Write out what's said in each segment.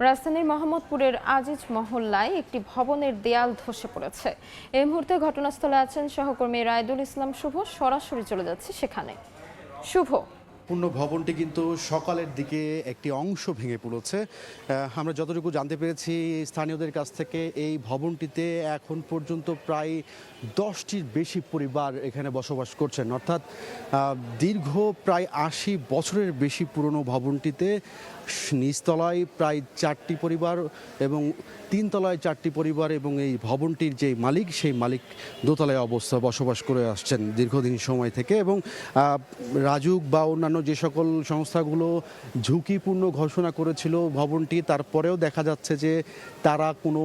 রাজধানীর মোহাম্মদপুরের আজিজ মহল্লায় একটি ভবনের দেয়াল ধসে পড়েছে। এই মুহূর্তে ঘটনাস্থলে আছেন সহকর্মী রায়দুল ইসলাম শুভ। সরাসরি চলে যাচ্ছে সেখানে। শুভ, পূর্ণ ভবনটি কিন্তু সকালের দিকে একটি অংশ ভেঙে পড়েছে। আমরা যতটুকু জানতে পেরেছি স্থানীয়দের কাছ থেকে, এই ভবনটিতে এখন পর্যন্ত প্রায় 10টির বেশি পরিবার এখানে বসবাস করছেন। অর্থাৎ দীর্ঘ প্রায় 80 বছরের বেশি পুরনো ভবনটিতে নিচতলায় প্রায় 4টি পরিবার এবং 3তলায় 4টি পরিবার, এবং এই ভবনটির যে মালিক, সেই মালিক দোতলায় বসবাস করে আসছেন দীর্ঘদিন সময় থেকে। এবং রাজুক বা অন্যান্য যে সকল সংস্থাগুলো ঝুঁকিপূর্ণ ঘোষণা করেছিল ভবনটি, তারপরেও দেখা যাচ্ছে যে তারা কোনো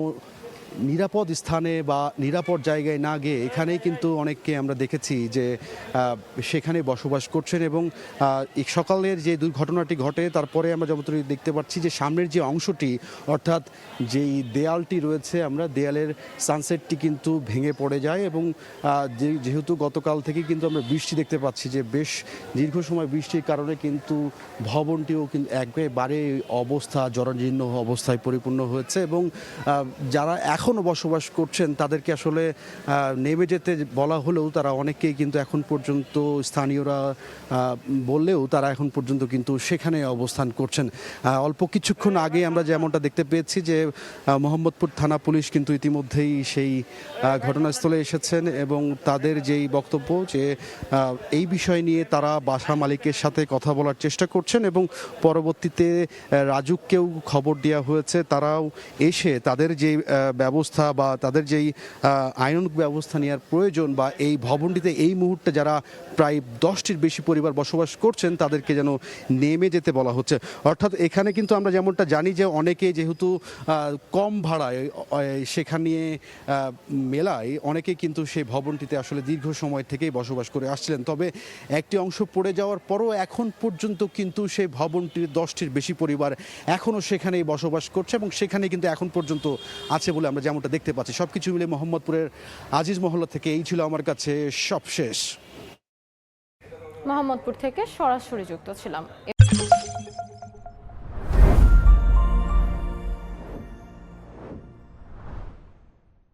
নিরাপদ স্থানে বা নিরাপদ জায়গায় না গিয়ে এখানেই কিন্তু অনেককে আমরা দেখেছি যে সেখানে বসবাস করছেন। এবং সকালের যে দুর্ঘটনাটি ঘটে তারপরে আমরা যতটুকু দেখতে পাচ্ছি যে সামনের যে অংশটি, অর্থাৎ যেই দেয়ালটি রয়েছে, আমরা দেয়ালের সানসেটটি কিন্তু ভেঙে পড়ে যায়। এবং যেহেতু গতকাল থেকে কিন্তু আমরা বৃষ্টি দেখতে পাচ্ছি, যে বেশ দীর্ঘ সময় বৃষ্টির কারণে কিন্তু ভবনটিও কিন্তু একেবারে অবস্থা জরাজীর্ণ অবস্থায় পরিপূর্ণ হয়েছে। এবং যারা এখনও বসবাস করছেন তাদেরকে আসলে নেমে যেতে বলা হলেও তারা অনেকেই কিন্তু এখন পর্যন্ত, স্থানীয়রা বললেও তারা এখন পর্যন্ত কিন্তু সেখানে অবস্থান করছেন। অল্প কিছুক্ষণ আগে আমরা যেমনটা দেখতে পেয়েছি যে মোহাম্মদপুর থানা পুলিশ কিন্তু ইতিমধ্যেই সেই ঘটনাস্থলে এসেছেন এবং তাদের যেই বক্তব্য, যে এই বিষয় নিয়ে তারা বাসা মালিকের সাথে কথা বলার চেষ্টা করছেন এবং পরবর্তীতে রাজুককেও খবর দেওয়া হয়েছে। তারাও এসে তাদের যে ব্যবস্থা বা তাদের যেই আইনানুগ ব্যবস্থা নেওয়ার প্রয়োজন, বা এই ভবনটিতে এই মুহূর্তে যারা প্রায় 10টির বেশি পরিবার বসবাস করছেন তাদেরকে যেন নেমে যেতে বলা হচ্ছে। অর্থাৎ এখানে কিন্তু আমরা যেমনটা জানি যে অনেকে যেহেতু কম ভাড়ায় সেখানে মেলায়, অনেকে কিন্তু সেই ভবনটিতে আসলে দীর্ঘ সময় থেকেই বসবাস করে আসছিলেন। তবে একটি অংশ পড়ে যাওয়ার পরও এখন পর্যন্ত কিন্তু সেই ভবনটির 10টির বেশি পরিবার এখনও সেখানেই বসবাস করছে এবং সেখানে কিন্তু এখন পর্যন্ত আছে বলে আমরা যেমনটা দেখতে পাচ্ছি। সবকিছু মিলে মোহাম্মদপুরের আজিজ মহল্লা থেকে এই ছিল আমার কাছে সবশেষ। মোহাম্মদপুর থেকে সরাসরি যুক্ত ছিলাম।